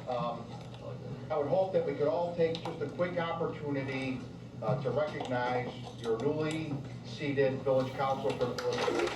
I would hope that we could all take just a quick opportunity to recognize your newly seated village council for the village.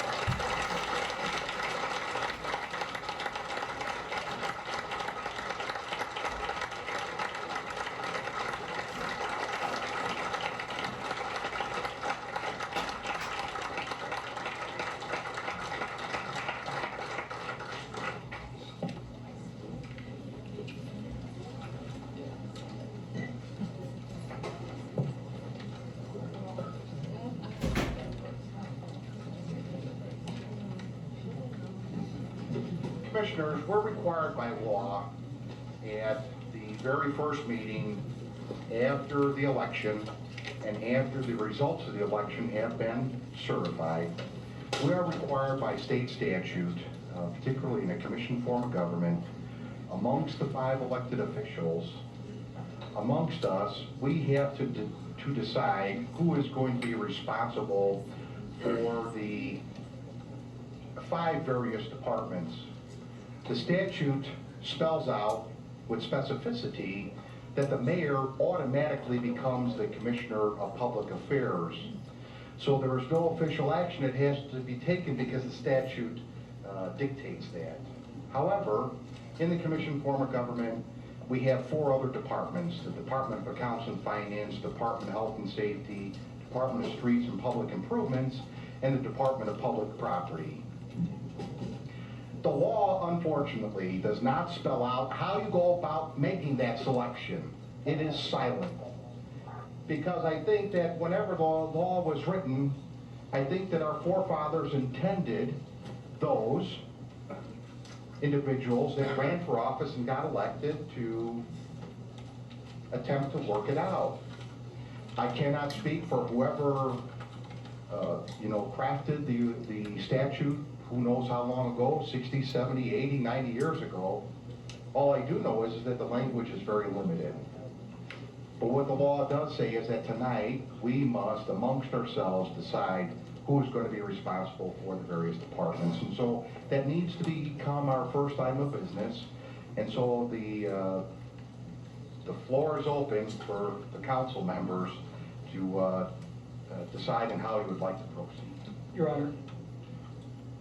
Commissioners, we're required by law at the very first meeting after the election and after the results of the election have been certified, we are required by state statute, particularly in a commission form of government, amongst the 5 elected officials, amongst us, we have to decide who is going to be responsible for the 5 various departments. The statute spells out with specificity that the mayor automatically becomes the commissioner of public affairs. So there is no official action that has to be taken because the statute dictates that. However, in the commission form of government, we have 4 other departments: the Department of Accounts and Finance, Department of Health and Safety, Department of Streets and Public Improvements, and the Department of Public Property. The law, unfortunately, does not spell out how you go about making that selection. It is silent. Because I think that whenever the law was written, I think that our forefathers intended those individuals that ran for office and got elected to attempt to work it out. I cannot speak for whoever crafted the statute, who knows how long ago, 60, 70, 80, 90 years ago. All I do know is that the language is very limited. But what the law does say is that tonight we must, amongst ourselves, decide who is going to be responsible for the various departments. And so that needs to become our first item of business. And so the floor is open for the council members to decide on how you would like to proceed. Your Honor,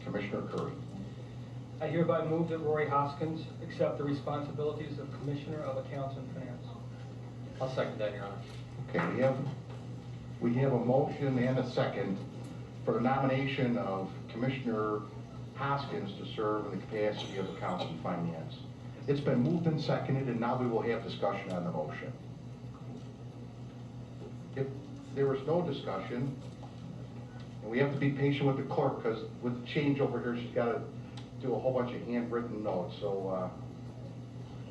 Commissioner Curry. I hereby move that Rory Hoskins accept the responsibilities of Commissioner of Accounts and Finance. I'll second that, Your Honor. Okay, we have a motion and a second for the nomination of Commissioner Hoskins to serve in the capacity of Accounts and Finance. It's been moved and seconded, and now we will have discussion on the motion. If there is no discussion, and we have to be patient with the clerk because with the change over here, she's got to do a whole bunch of handwritten notes. So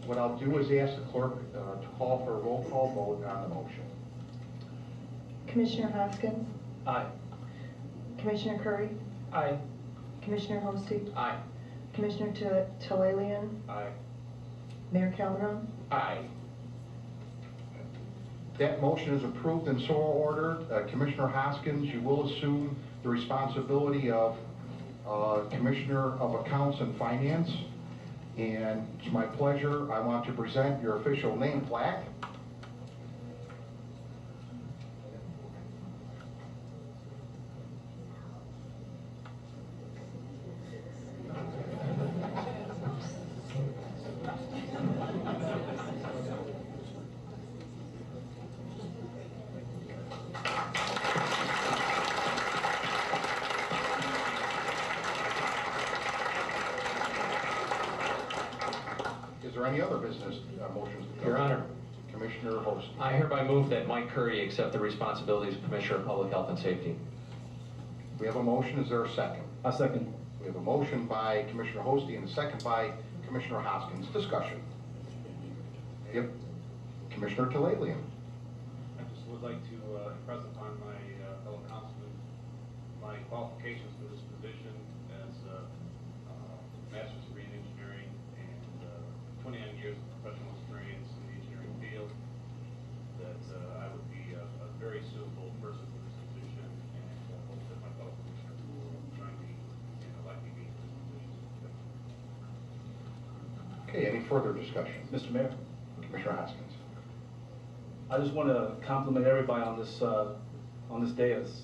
what I'll do is ask the clerk to call for a roll call vote on the motion. Commissioner Hoskins? Aye. Commissioner Curry? Aye. Commissioner Hosty? Aye. Commissioner Talalian? Aye. Mayor Calderon? Aye. That motion is approved and so ordered. Commissioner Hoskins, you will assume the responsibility of Commissioner of Accounts and Finance. And it's my pleasure, I want to present your official name plaque. Is there any other business motions? Your Honor, Commissioner Host. I hereby move that Mike Curry accept the responsibilities of Commissioner of Public Health and Safety. We have a motion, is there a second? A second. We have a motion by Commissioner Hosty and a second by Commissioner Hoskins. Discussion. Yep. Commissioner Talalian. I just would like to impress upon my fellow councilmen my qualifications for this position as a master's degree in engineering and 29 years of professional experience in the engineering field, that I would be a very suitable person for this position, and hope that my fellow commissioners will join me and elect me to this position. Okay, any further discussion? Mr. Mayor, Commissioner Hoskins. I just want to compliment everybody on this dais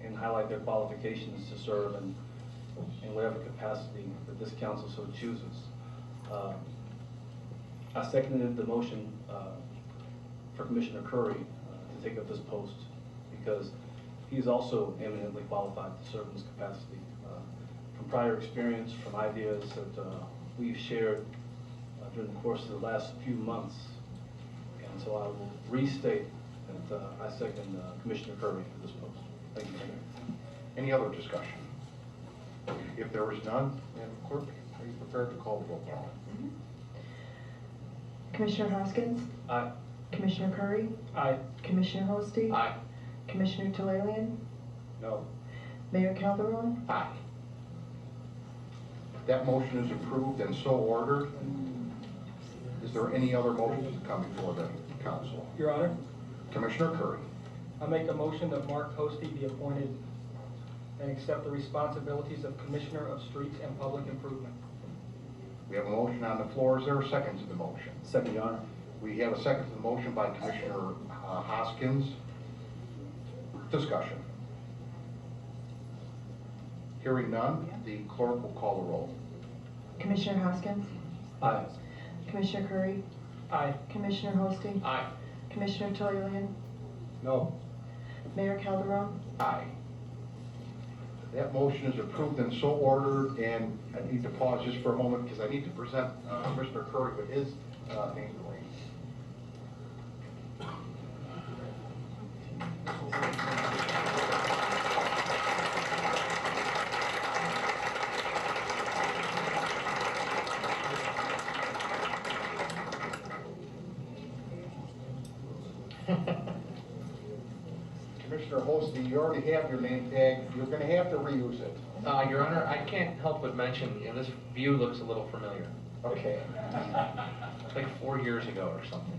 and highlight their qualifications to serve in whatever capacity that this council so chooses. I seconded the motion for Commissioner Curry to take up this post because he's also eminently qualified to serve in this capacity. From prior experience, from ideas that we've shared during the course of the last few months. And so I will restate that I second Commissioner Curry for this post. Thank you, Mayor. Any other discussion? If there is none, Madam Clerk, are you prepared to call the roll call? Commissioner Hoskins, Aye. Commissioner Curry, Aye. Commissioner Hosty, Aye. Commissioner Tillalian, No. Mayor Calderon. Aye. That motion is approved and so ordered. Is there any other motions to come before the council? Your Honor, Commissioner Curry. I make a motion that Mark Hosty be appointed and accept the responsibilities of Commissioner of Streets and Public Improvement. We have a motion on the floor. Is there a second to the motion? Second, Your Honor. We have a second to the motion by Commissioner Hoskins. Discussion. Hearing none, the clerk will call the roll. Commissioner Hoskins, Aye. Commissioner Curry, Aye. Commissioner Hosty, Aye. Commissioner Tillalian, No. Mayor Calderon. Aye. That motion is approved and so ordered, and I need to pause just for a moment because I need to present Commissioner Curry with his name delay. Commissioner Hosty, you already have your name tag. You're going to have to reuse it. Your Honor, I can't help but mention, this view looks a little familiar. Okay. It's like 4 years ago or something.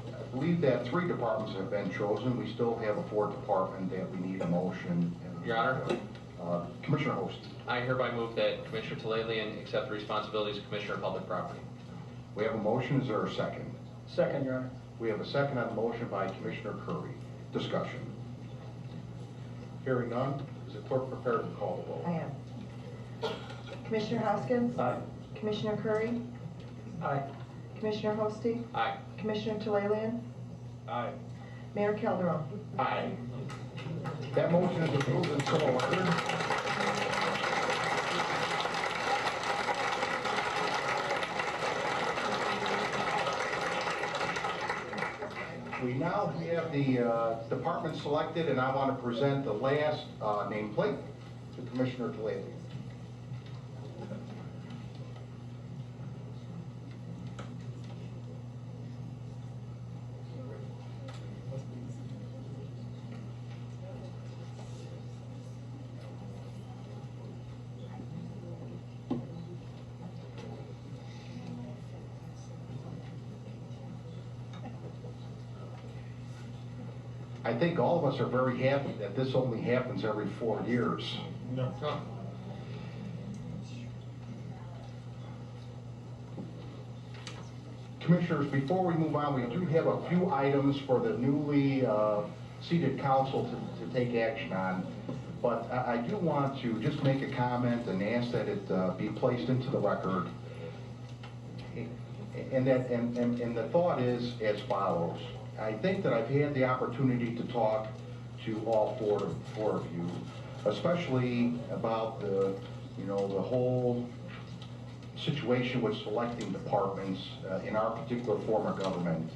I believe that 3 departments have been chosen. We still have a 4th department that we need a motion. Your Honor? Commissioner Hosty. I hereby move that Commissioner Tillalian accept the responsibilities of Commissioner of Public Property. We have a motion. Is there a second? Second, Your Honor. We have a second on the motion by Commissioner Curry. Discussion. Hearing none, is the clerk prepared to call the roll? I am. Commissioner Hoskins, Aye. Commissioner Curry, Aye. Commissioner Hosty, Aye. Commissioner Tillalian, Aye. Mayor Calderon. Aye. That motion is approved and so ordered. We now have the department selected, and I want to present the last nameplate to Commissioner Tillalian. I think all of us are very happy that this only happens every 4 years. Oh. Commissioners, before we move on, we do have a few items for the newly seated council to take action on. But I do want to just make a comment and ask that it be placed into the record. And the thought is as follows. I think that I've had the opportunity to talk to all four of you, especially about the whole situation with selecting departments in our particular form of government.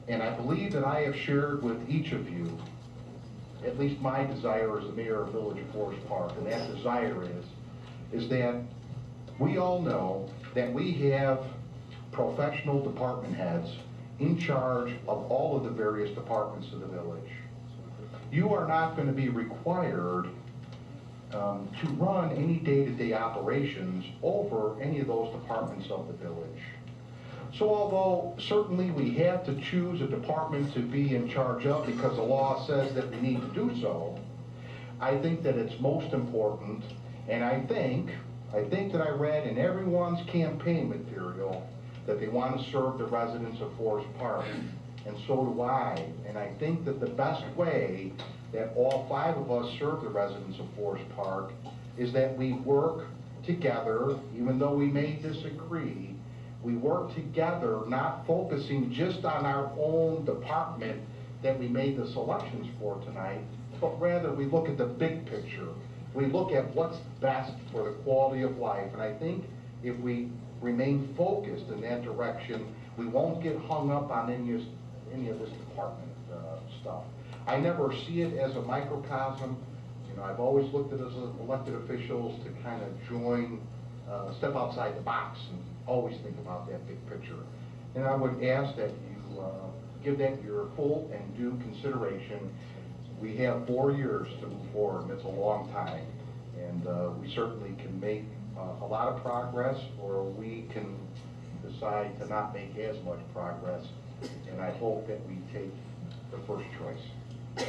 And I believe that I have shared with each of you, at least my desire as the mayor of Village of Forest Park, and that desire is that we all know that we have professional department heads in charge of all of the various departments of the village. You are not going to be required to run any day-to-day operations over any of those departments of the village. So although certainly we have to choose a department to be in charge of because the law says that we need to do so, I think that it's most important, and I think I think that I read in everyone's campaign material that they want to serve the residents of Forest Park, and so do I. And I think that the best way that all 5 of us serve the residents of Forest Park is that we work together, even though we may disagree. We work together, not focusing just on our own department that we made the selections for tonight, but rather we look at the big picture. We look at what's best for the quality of life. And I think if we remain focused in that direction, we won't get hung up on any of this department stuff. I never see it as a microcosm. You know, I've always looked at it as elected officials to kind of step outside the box and always think about that big picture. And I would ask that you give that your full and due consideration. We have 4 years to move forward, and it's a long time. And we certainly can make a lot of progress, or we can decide to not make as much progress. And I hope that we take the first choice.